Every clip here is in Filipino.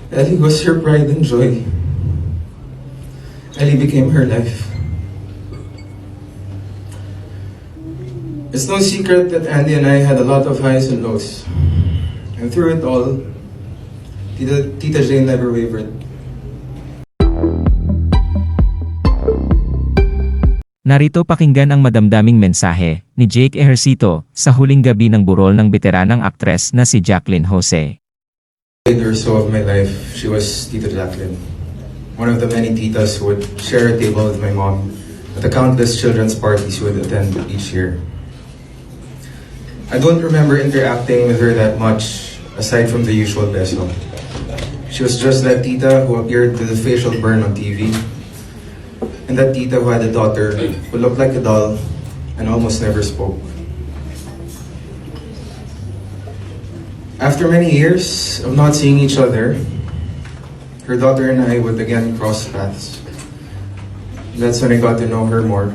Ellie was her pride and joy. Ellie became her life. It's no secret that Andy and I had a lot of highs and lows. And through it all, Tita Jane never wavered. Narito pakinggan ang madamdaming mensahe ni Ejercito sa huling gabi ng burol ng beteranang aktres na si Jaclyn Jose. Or so of my life, she was Tita Jaclyn. One of the many titas who would share a table with my mom at the countless children's parties we would attend each year. I don't remember interacting with her that much, aside from the usual beso. She was just that tita who appeared with a facial burn on TV, and that tita who had a daughter who looked like a doll and almost never spoke. After many years of not seeing each other, her daughter and I would again cross paths. That's when I got to know her more,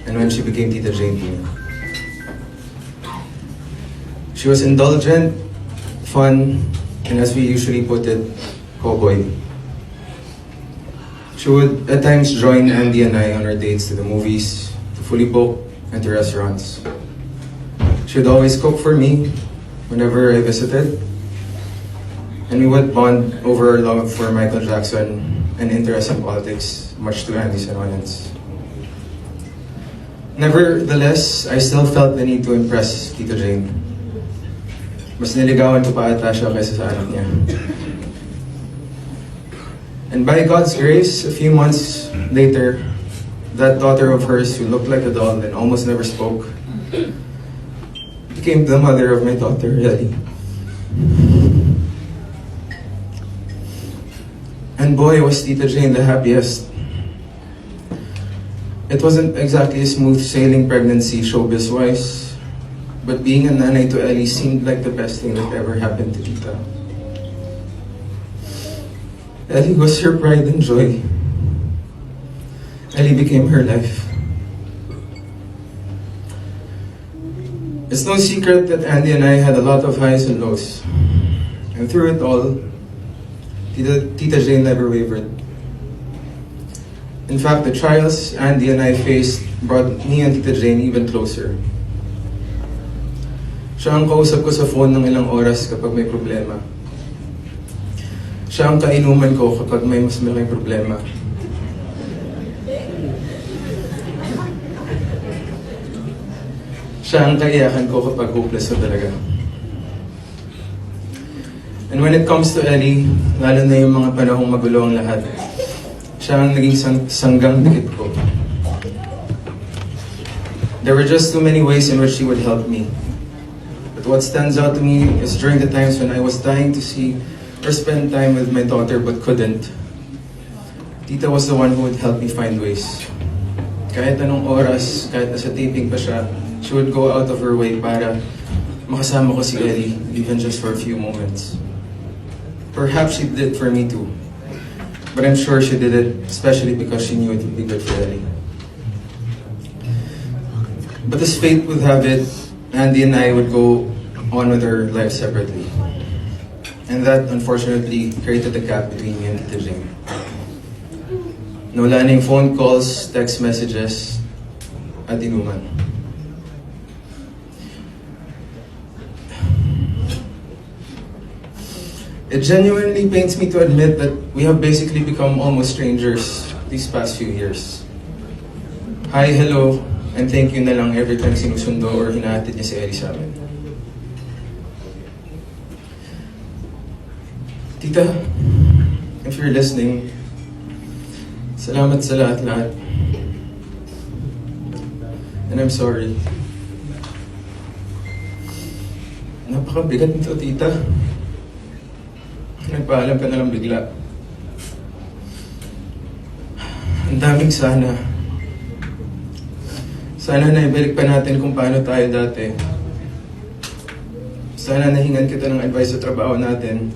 and when she became Tita Jane to me. She was indulgent, fun, and as we usually put it, cowboy. She would at times join Andy and I on our dates to the movies, to fully book, and to restaurants. She would always cook for me whenever I visited, and we would bond over our love for Michael Jackson and interest in politics, much to Andy's annoyance. Nevertheless, I still felt the need to impress Tita Jane. Mas niligawan ko pa ata siya kaysa sa anak niya. And by God's grace, a few months later, that daughter of hers who looked like a doll and almost never spoke became the mother of my daughter, Ellie. And boy, was Tita Jane the happiest. It wasn't exactly a smooth sailing pregnancy showbiz-wise, but being a nanay to Ellie seemed like the best thing that ever happened to Tita. Ellie was her pride and joy. Ellie became her life. It's no secret that Andy and I had a lot of highs and lows. And through it all, Tita Jane never wavered. In fact, the trials Andy and I faced brought me and Tita Jane even closer. Siya ang kausap ko sa phone ng ilang oras kapag may problema. Siya ang kainuman ko kapag may mas malaking problema. Siya ang kaiyakan ko kapag hopeless na talaga. And when it comes to Ellie, lalo na yung mga panahong magulo ang lahat, siya ang naging sanggang dikit ko. There were just too many ways in which she would help me. But what stands out to me is during the times when I was dying to see or spend time with my daughter but couldn't, Tita was the one who would help me find ways. Kahit anong oras, kahit nasa taping pa siya, she would go out of her way para makasama ko si Ellie, even just for a few moments. Perhaps she did it for me too, but I'm sure she did it especially because she knew it would be good for Ellie. But as fate would have it, Andy and I would go on with our lives separately. And that, unfortunately, created a gap between me and Tita Jane. Nawala na yung phone calls, text messages, at inuman. It genuinely pains me to admit that we have basically become almost strangers these past few years. Hi, hello, and thank you na lang every time sinusundo or hinahatid niya si Ellie sa amin. Tita, if you're listening, salamat sa lahat-lahat. And I'm sorry. Napakabigat nito, Tita. Nagpaalam ka na lang bigla. Ang daming sana. Sana naibalik pa natin kung paano tayo dati. Sana nahingan kita ng advice sa trabaho natin.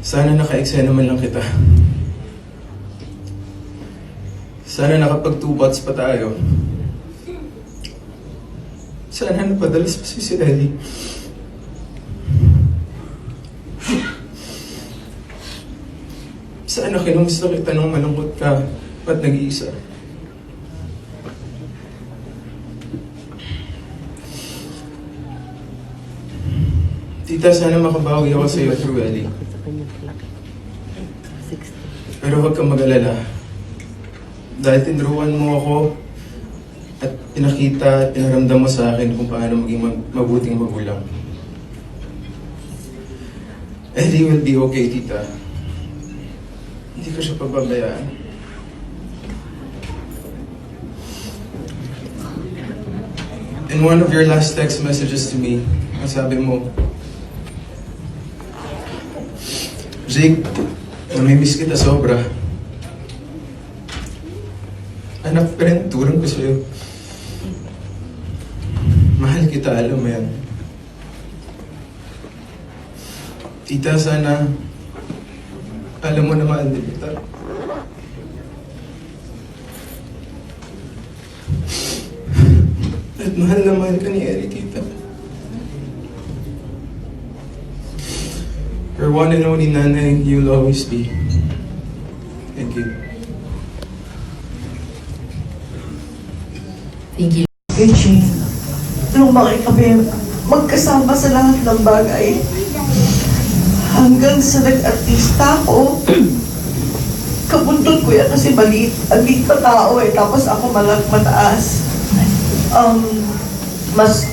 Sana naka-eksena man lang kita. Sana nakapag-2 bots pa tayo. Sana napadalas pa si Ellie. Sana kinumusta kita nung malungkot ka at nag-iisa. Tita, sana makabawi ako sa'yo through Ellie. Pero huwag kang mag-alala. Dahil tinruan mo ako at pinakita at pinaramdam mo sa akin kung paano maging mabuting magulang. Ellie will be okay, tita. Hindi ko siya pababayaan. In one of your last text messages to me, ang sabi mo, Jake, namimiss kita sobra. Anak pa rin, turang ko sa'yo. Mahal kita, alam mo yan. Tita, sana alam mo na mahal din kita. At mahal na mahal ka ni Eric, tita. Her one and only nanay, you'll always be. Thank you. Thank you. Eugene, lumaki kami magkasama sa lahat ng bagay. Hanggang sa nag-artista ako, kabuntot ko yan kasi maliit. Ang liit pa tao eh, tapos ako mataas. Mas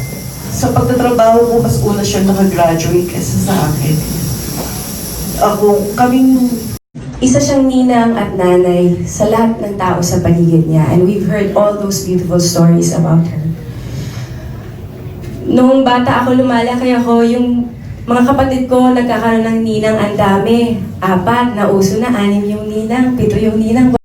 sa pagtatrabaho ko, mas una siya nakagraduate kaysa sa akin. Isa siyang ninang at nanay sa lahat ng tao sa paligid niya, and we've heard all those beautiful stories about her. Noong bata ako, lumalaki ako, yung mga kapatid ko nagkakaroon ng ninang ang dami. 4, nauso na, 6 yung ninang, 7 yung ninang.